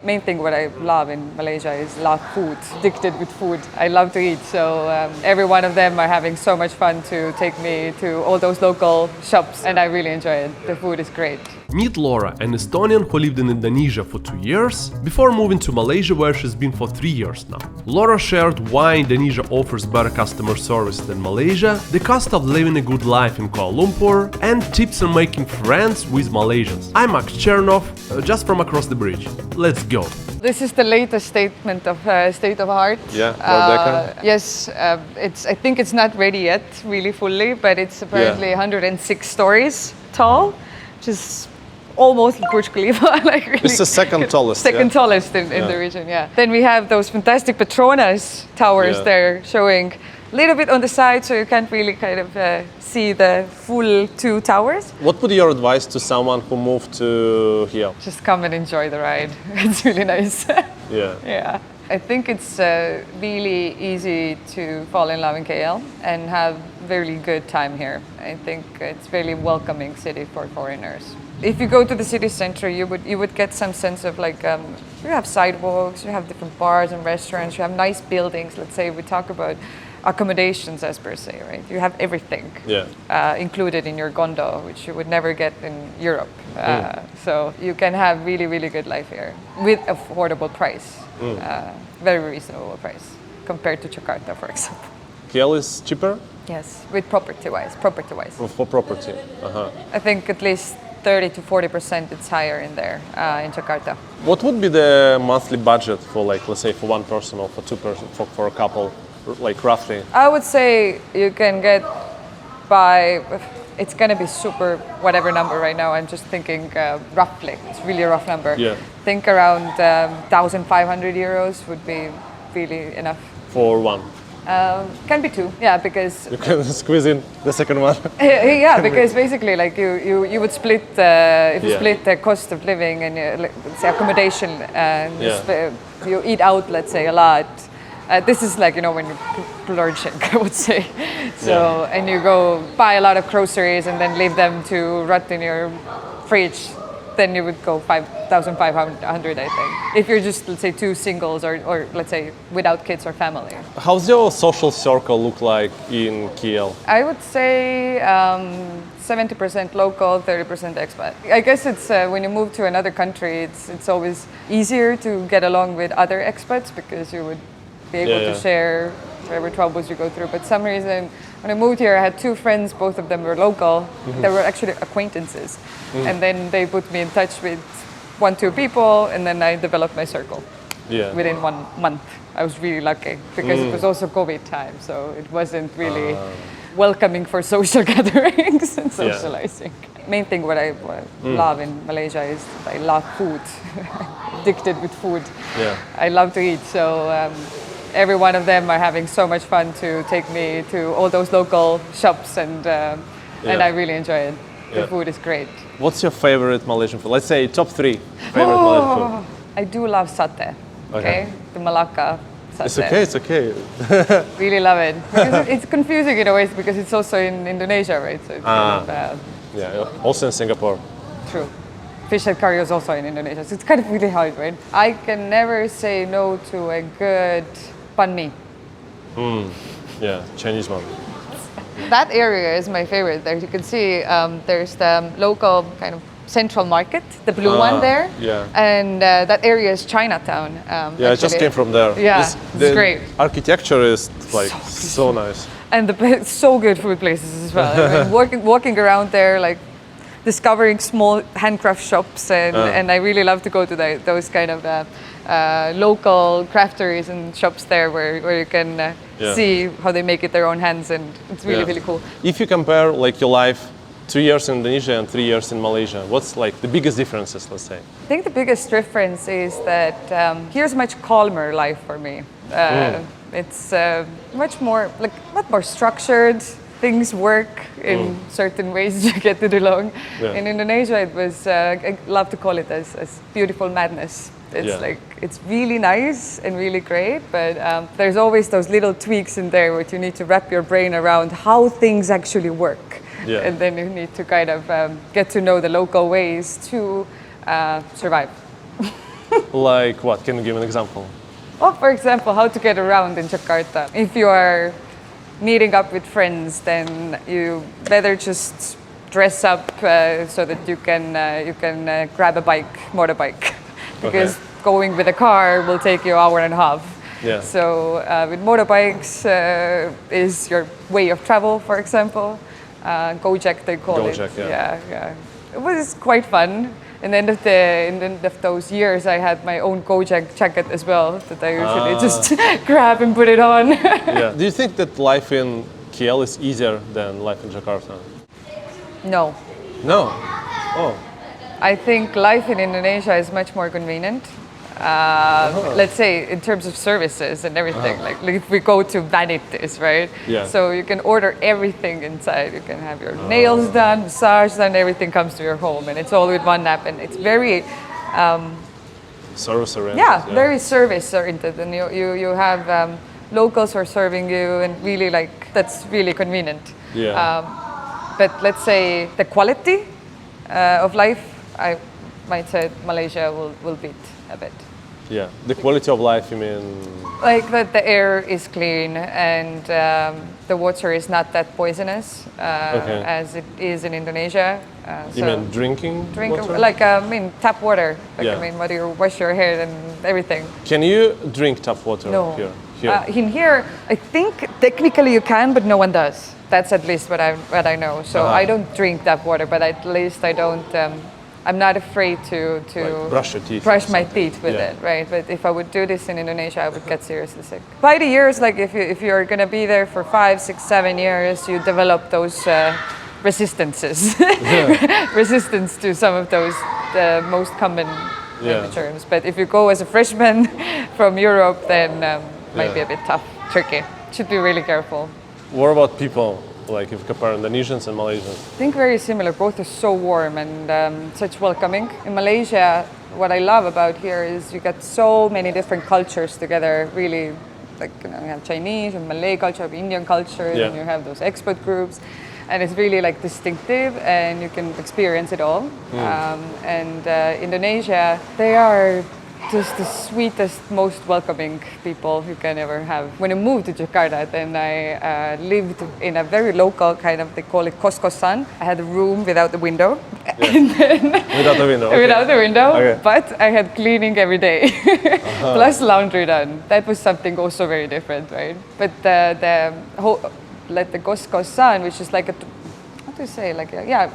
Main thing what I love in Malaysia is love food, addicted with food. I love to eat, so every one of them are having so much fun to take me to all those local shops, and I really enjoy it. The food is great. Meet Laura, an Estonian who lived in Indonesia for 2 years, before moving to Malaysia where she's been for 3 years now. Laura shared why Indonesia offers better customer service than Malaysia, the cost of living a good life in Kuala Lumpur, and tips on making friends with Malaysians. I'm Max Chernov, just from across the bridge. Let's go. This is the latest statement of state of art. Yeah, Rebecca. Yes, I think it's not ready yet, really fully, but it's apparently 106 stories tall, which is almost Burj Khalifa. Like really, It's the second tallest. second tallest in the region. Yeah. Then we have those fantastic Petronas towers there, showing a little bit on the side, so you can't really kind of see the full 2 towers. What would be your advice to someone who moved to here? Just come and enjoy the ride. It's really nice. Yeah. Yeah. I think it's really easy to fall in love in KL and have very good time here. I think it's really welcoming city for foreigners. If you go to the city center, you would get some sense of like you have sidewalks, you have different bars and restaurants, you have nice buildings. Let's say we talk about accommodations as per se, right? You have everything included in your condo, which you would never get in Europe. So you can have really good life here with affordable price, very reasonable price compared to Jakarta, for example. KL is cheaper? Yes, with property-wise. For property. I think at least 30 to 40% it's higher in there, in Jakarta. What would be the monthly budget for, like, let's say, for one person or for two person, for a couple, like roughly? I would say you can get by, it's going to be super whatever number right now. I'm just thinking roughly, it's really a rough number. Yeah. Think around 1,500 euros would be really enough. For one. Can be 2, yeah, because You can squeeze in the second one. yeah, because basically, like you would split if you split the cost of living and let's say accommodation, and you eat out, let's say, a lot. This is like when you splurging, I would say. So and you go buy a lot of groceries and then leave them to rot in your fridge. Then you would go 5,500, I think. If you're just, let's say, 2 singles or let's say without kids or family. How's your social circle look like in KL? I would say 70% local, 30% expat. I guess it's when you move to another country, it's always easier to get along with other expats because you would be able to share whatever troubles you go through. But some reason, when I moved here, I had 2 friends, both of them were local. They were actually acquaintances. And then they put me in touch with 1-2 people, and then I developed my circle within 1 month. I was really lucky because it was also COVID time, so it wasn't really welcoming for social gatherings and socializing. Main thing what I love in Malaysia is I love food, addicted with food. Yeah. I love to eat, so every one of them are having so much fun to take me to all those local shops, and I really enjoy it. The food is great. What's your favorite Malaysian food? Let's say top 3 favorite Malaysian food. I do love satay. Okay, the Malacca satay. It's okay. Really love it. Because it's confusing in a way because it's also in Indonesia, right? So it's kind of, Yeah, also in Singapore. True. Fish head curry is also in Indonesia, so it's kind of really hard, right? I can never say no to a good banh mi. Yeah, Chinese one. That area is my favorite. There you can see there's the local kind of central market, the blue one there. Yeah. And that area is Chinatown. Yeah, I just came from there. Yeah, it's great. Architecture is like so nice. And so good food places as well. I mean, walking around there, like discovering small handcraft shops, and I really love to go to those kind of local crafteries and shops there where you can see how they make it their own hands, and it's really cool. If you compare like your life 2 years in Indonesia and 3 years in Malaysia, what's like the biggest differences, let's say? I think the biggest difference is that here's much calmer life for me. It's much more, like, not more structured. Things work in certain ways you get it along. In Indonesia, it was, I love to call it as beautiful madness. It's like, it's really nice and really great, but there's always those little tweaks in there where you need to wrap your brain around how things actually work. And then you need to kind of get to know the local ways to survive. Like what? Can you give an example? Well, for example, how to get around in Jakarta. If you are meeting up with friends, then you better just dress up so that you can grab a motorbike, because going with a car will take you an hour and a half. Yeah. So with motorbikes is your way of travel, for example. Gojek, they call it. Gojek, yeah. Yeah. It was quite fun. In the end of those years, I had my own Gojek jacket as well that I usually just grab and put it on. Yeah. Do you think that life in KL is easier than life in Jakarta? No. No. Oh. I think life in Indonesia is much more convenient. Let's say in terms of services and everything, like if we go to vanities, right? Yeah. So you can order everything inside. You can have your nails done, massage done, everything comes to your home, and it's all with one app, and it's very service oriented. yeah, very service oriented, and you have locals who are serving you, and really like that's really convenient. Yeah. But let's say the quality of life, I might say Malaysia will beat a bit. Yeah. The quality of life, you mean? Like that the air is clean and the water is not that poisonous as it is in Indonesia. You mean drinking water? Like I mean tap water. Like Yeah. I mean whether you wash your hair and everything. Can you drink tap water No. here? In here, I think technically you can, but no one does. That's at least what I know. So I don't drink tap water, but at least I don't. I'm not afraid to Like brush your teeth. brush my teeth with Yeah. it, right? But if I would do this in Indonesia, I would get seriously sick. By the years, like if you're gonna be there for 5, 6, 7 years, you develop those resistances, resistance to some of those the most common terms. But if you go as a freshman from Europe, then might be a bit tough, tricky. Should be really careful. What about people? Like if you compare Indonesians and Malaysians? I think very similar. Both are so warm and such welcoming. In Malaysia, what I love about here is you get so many different cultures together. Really, like you have Chinese and Malay culture, Indian culture, and you have those expat groups, and it's really like distinctive, and you can experience it all. Indonesia, they are just the sweetest, most welcoming people you can ever have. When I moved to Jakarta, then I lived in a very local kind of, they call it kos-kosan. I had a room without the window. And then Without the window. Okay. Without the window, Okay. but I had cleaning every day, plus laundry done. That was something also very different, right? But the whole, like the kos-kosan, which is like a, how to say, like a,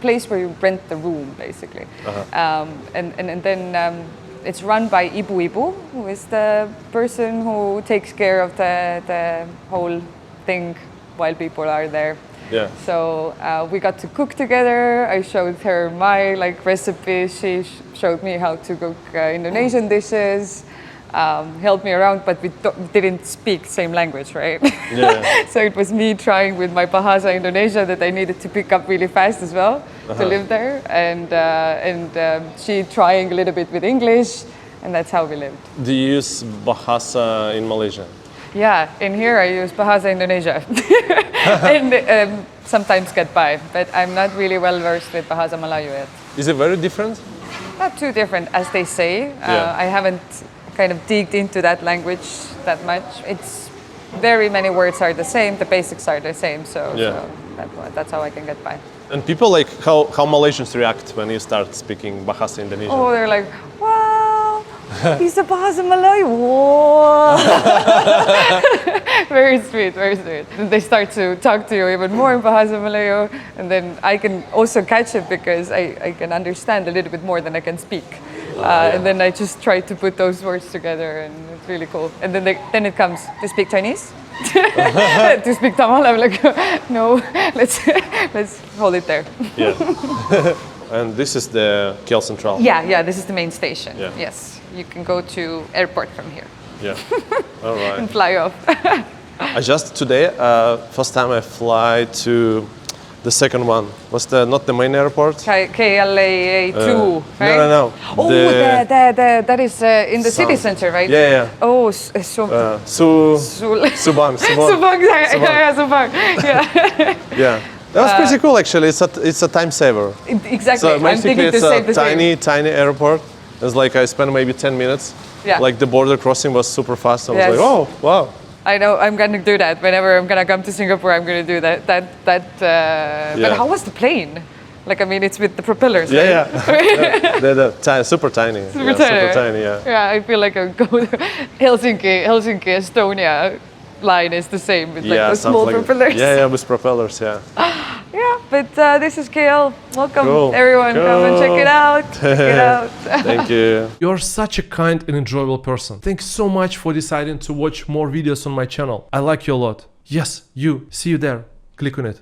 place where you rent the room, basically. And then it's run by Ibu-Ibu, who is the person who takes care of the whole thing while people are there. Yeah. So we got to cook together. I showed her my recipes. She showed me how to cook Indonesian dishes. Helped me around, but we didn't speak same language, right? Yeah. So it was me trying with my Bahasa Indonesia that I needed to pick up really fast as well to live there, and she trying a little bit with English, and that's how we lived. Do you use Bahasa in Malaysia? Yeah, in here I use Bahasa Indonesia, and sometimes get by, but I'm not really well versed with Bahasa Melayu yet. Is it very different? Not too different, as they say. I haven't kind of digged into that language that much. It's very many words are the same, the basics are the same, so that's how I can get by. And people like how Malaysians react when you start speaking Bahasa Indonesian? Oh, they're like, wow, bisa Bahasa Melayu. Wow. Very sweet, very sweet. And they start to talk to you even more in Bahasa Melayu, and then I can also catch it because I can understand a little bit more than I can speak. And then I just try to put those words together, and it's really cool. And then it comes to speak Chinese, to speak Tamil. I'm like, no, let's hold it there. Yeah. And this is the KL Central. Yeah, this is the main station. Yeah. Yes, you can go to airport from here Yeah. All right. and fly off. I just today, first time I fly to the second one. Was not the main airport? KLAA 2, right? No. Oh, that is in the city center, right? Yeah. Oh, Subang. Subang. Yeah. Yeah. That was pretty cool actually. It's a time saver. Exactly. So I'm thinking basically to it's save the a tiny airport. It's like I spent maybe 10 minutes. Yeah. Like the border crossing was super fast. I was Yes. like, oh, wow. I know I'm gonna do that whenever I'm gonna come to Singapore. I'm gonna do that. Yeah. But how was the plane? Like, I mean, it's with the propellers, Yeah, right? yeah. They're super tiny. Super tiny, Super right? tiny, yeah. Yeah, I feel like I go to Helsinki, Estonia line is the same with like the something small like- propellers. Yeah, with propellers, yeah. Yeah, but this is Kale. Welcome, Cool. everyone. Come and check Cool. it out. Check it out. Thank you. You're such a kind and enjoyable person. Thanks so much for deciding to watch more videos on my channel. I like you a lot. Yes, you. See you there. Click on it.